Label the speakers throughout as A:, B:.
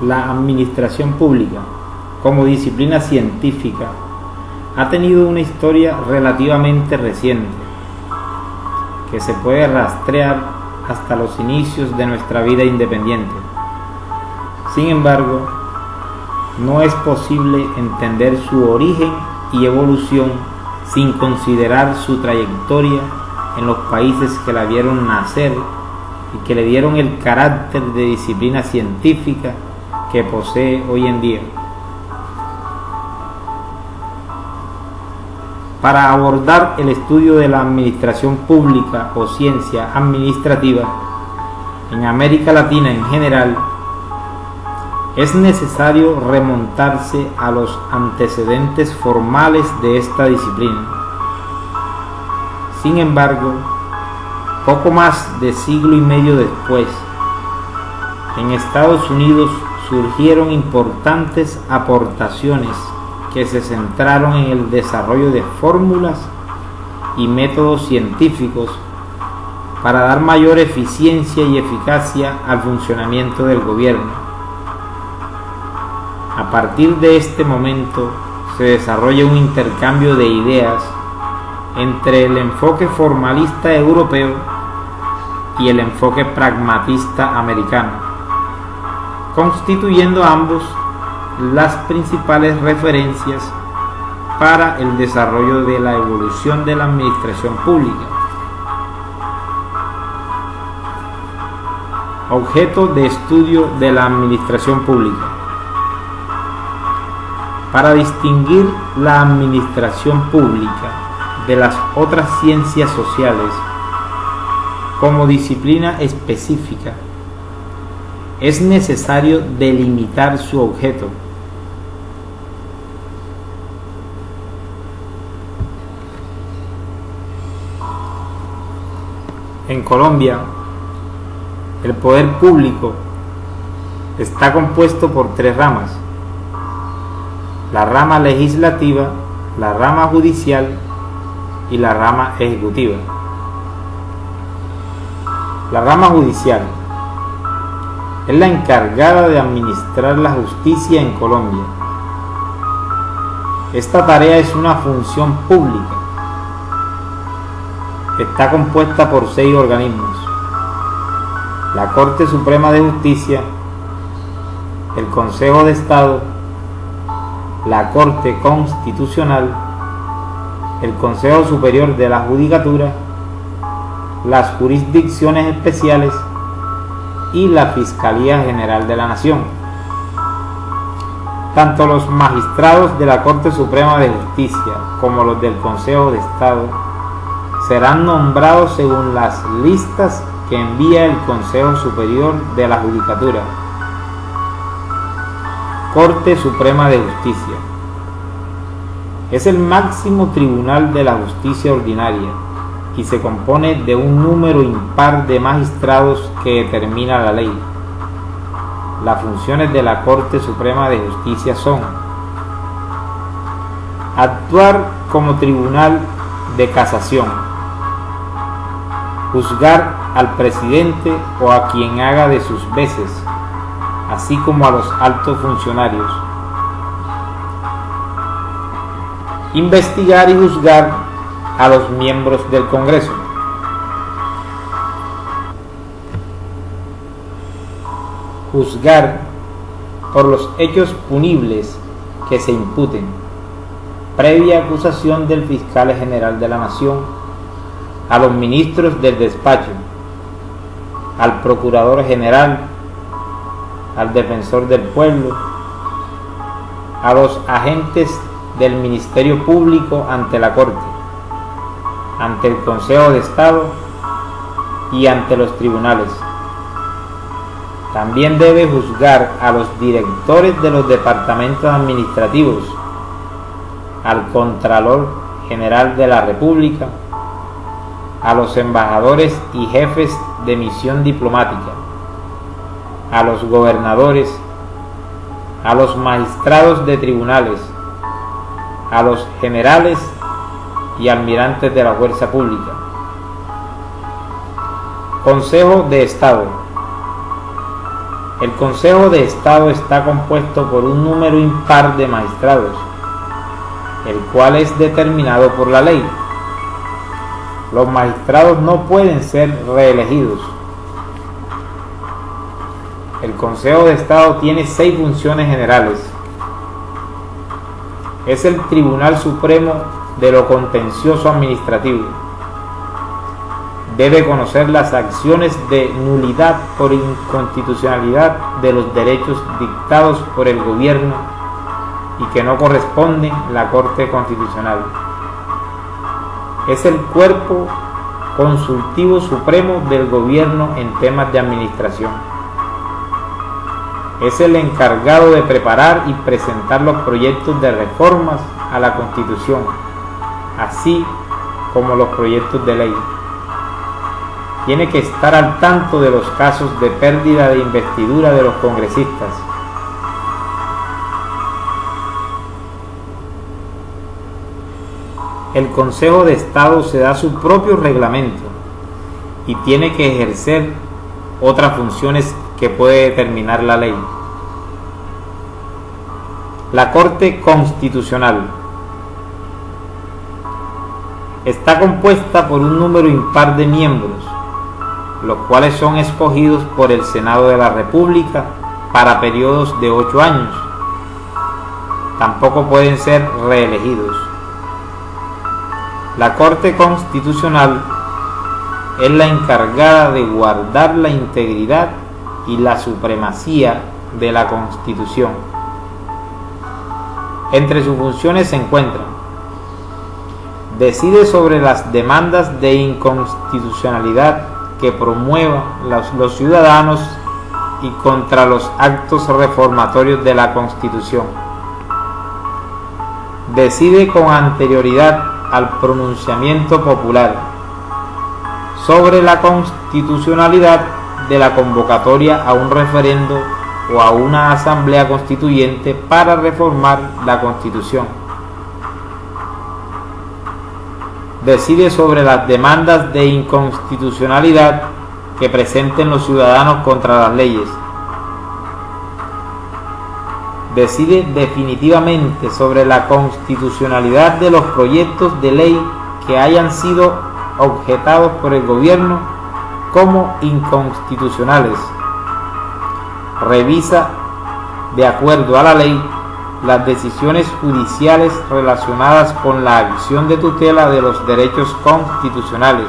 A: La administración pública, como disciplina científica, ha tenido una historia relativamente reciente, que se puede rastrear hasta los inicios de nuestra vida independiente. Sin embargo, no es posible entender su origen y evolución sin considerar su trayectoria en los países que la vieron nacer y que le dieron el carácter de disciplina científica que posee hoy en día. Para abordar el estudio de la administración pública o ciencia administrativa en América Latina en general, es necesario remontarse a los antecedentes formales de esta disciplina. Sin embargo, poco más de siglo y medio después, en Estados Unidos surgieron importantes aportaciones que se centraron en el desarrollo de fórmulas y métodos científicos para dar mayor eficiencia y eficacia al funcionamiento del gobierno. A partir de este momento se desarrolla un intercambio de ideas entre el enfoque formalista europeo y el enfoque pragmatista americano, constituyendo ambos las principales referencias para el desarrollo de la evolución de la administración pública. Objeto de estudio de la administración pública. Para distinguir la administración pública de las otras ciencias sociales como disciplina específica, es necesario delimitar su objeto. En Colombia, el poder público está compuesto por tres ramas: la rama legislativa, la rama judicial y la rama ejecutiva. La rama judicial es la encargada de administrar la justicia en Colombia. Esta tarea es una función pública. Está compuesta por 6 organismos: la Corte Suprema de Justicia, el Consejo de Estado, la Corte Constitucional, el Consejo Superior de la Judicatura, las jurisdicciones especiales y la Fiscalía General de la Nación. Tanto los magistrados de la Corte Suprema de Justicia como los del Consejo de Estado serán nombrados según las listas que envía el Consejo Superior de la Judicatura. Corte Suprema de Justicia es el máximo tribunal de la justicia ordinaria y se compone de un número impar de magistrados que determina la ley. Las funciones de la Corte Suprema de Justicia son: actuar como tribunal de casación, juzgar al presidente o a quien haga de sus veces, así como a los altos funcionarios, investigar y juzgar a los miembros del Congreso, juzgar por los hechos punibles que se imputen, previa acusación del fiscal general de la Nación, a los ministros del despacho, al procurador general, al defensor del pueblo, a los agentes del Ministerio Público ante la Corte, ante el Consejo de Estado y ante los tribunales. También debe juzgar a los directores de los departamentos administrativos, al Contralor General de la República, a los embajadores y jefes de misión diplomática, a los gobernadores, a los magistrados de tribunales, a los generales y almirantes de la fuerza pública. Consejo de Estado El Consejo de Estado está compuesto por un número impar de magistrados, el cual es determinado por la ley. Los magistrados no pueden ser reelegidos. El Consejo de Estado tiene 6 funciones generales. Es el Tribunal Supremo de lo Contencioso Administrativo. Debe conocer las acciones de nulidad por inconstitucionalidad de los derechos dictados por el gobierno y que no corresponden a la Corte Constitucional. Es el cuerpo consultivo supremo del gobierno en temas de administración. Es el encargado de preparar y presentar los proyectos de reformas a la Constitución, así como los proyectos de ley. Tiene que estar al tanto de los casos de pérdida de investidura de los congresistas. El Consejo de Estado se da su propio reglamento y tiene que ejercer otras funciones que puede determinar la ley. La Corte Constitucional está compuesta por un número impar de miembros, los cuales son escogidos por el Senado de la República para periodos de 8 años. Tampoco pueden ser reelegidos. La Corte Constitucional es la encargada de guardar la integridad y la supremacía de la Constitución. Entre sus funciones se encuentran: decide sobre las demandas de inconstitucionalidad que promuevan los ciudadanos y contra los actos reformatorios de la Constitución. Decide con anterioridad al pronunciamiento popular sobre la constitucionalidad de la convocatoria a un referendo o a una asamblea constituyente para reformar la Constitución. Decide sobre las demandas de inconstitucionalidad que presenten los ciudadanos contra las leyes. Decide definitivamente sobre la constitucionalidad de los proyectos de ley que hayan sido objetados por el gobierno como inconstitucionales. Revisa, de acuerdo a la ley, las decisiones judiciales relacionadas con la acción de tutela de los derechos constitucionales.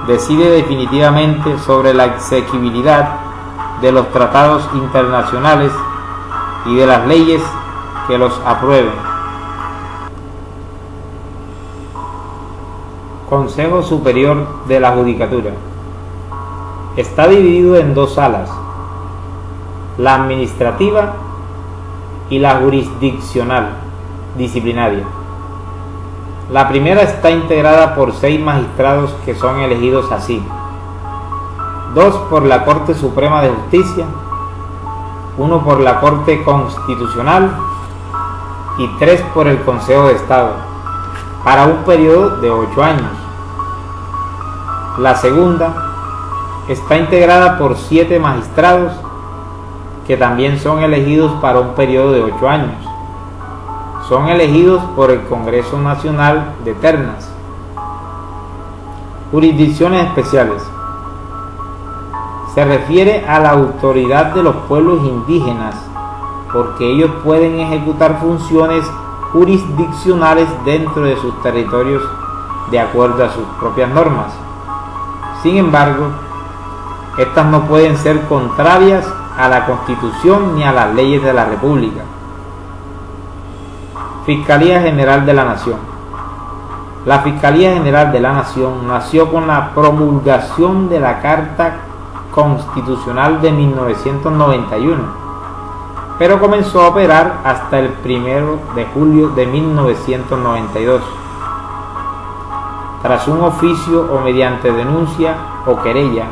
A: Decide definitivamente sobre la exequibilidad de los tratados internacionales y de las leyes que los aprueben. Consejo Superior de la Judicatura. Está dividido en 2 salas: la administrativa y la jurisdiccional disciplinaria. La primera está integrada por 6 magistrados que son elegidos así: 2 por la Corte Suprema de Justicia, 1 por la Corte Constitucional y 3 por el Consejo de Estado, para un periodo de 8 años. La segunda está integrada por 7 magistrados que también son elegidos para un periodo de 8 años. Son elegidos por el Congreso Nacional de ternas. Jurisdicciones especiales. Se refiere a la autoridad de los pueblos indígenas, porque ellos pueden ejecutar funciones jurisdiccionales dentro de sus territorios de acuerdo a sus propias normas. Sin embargo, estas no pueden ser contrarias a la Constitución ni a las leyes de la República. Fiscalía General de la Nación. La Fiscalía General de la Nación nació con la promulgación de la Carta Constitucional de 1991, pero comenzó a operar hasta el 1 de julio de 1992. Tras un oficio o mediante denuncia o querella,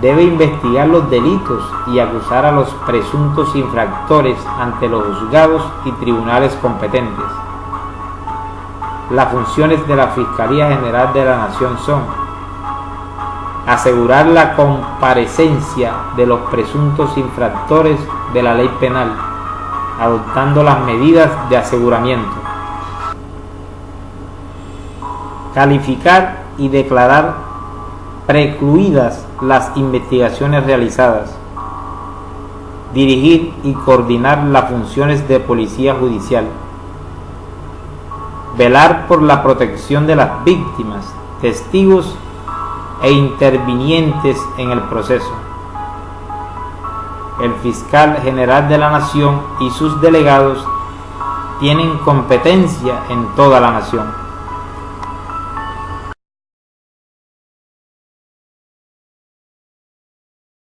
A: debe investigar los delitos y acusar a los presuntos infractores ante los juzgados y tribunales competentes. Las funciones de la Fiscalía General de la Nación son: asegurar la comparecencia de los presuntos infractores de la ley penal, adoptando las medidas de aseguramiento, calificar y declarar precluidas las investigaciones realizadas, dirigir y coordinar las funciones de policía judicial, velar por la protección de las víctimas, testigos e intervinientes en el proceso. El fiscal general de la Nación y sus delegados tienen competencia en toda la nación.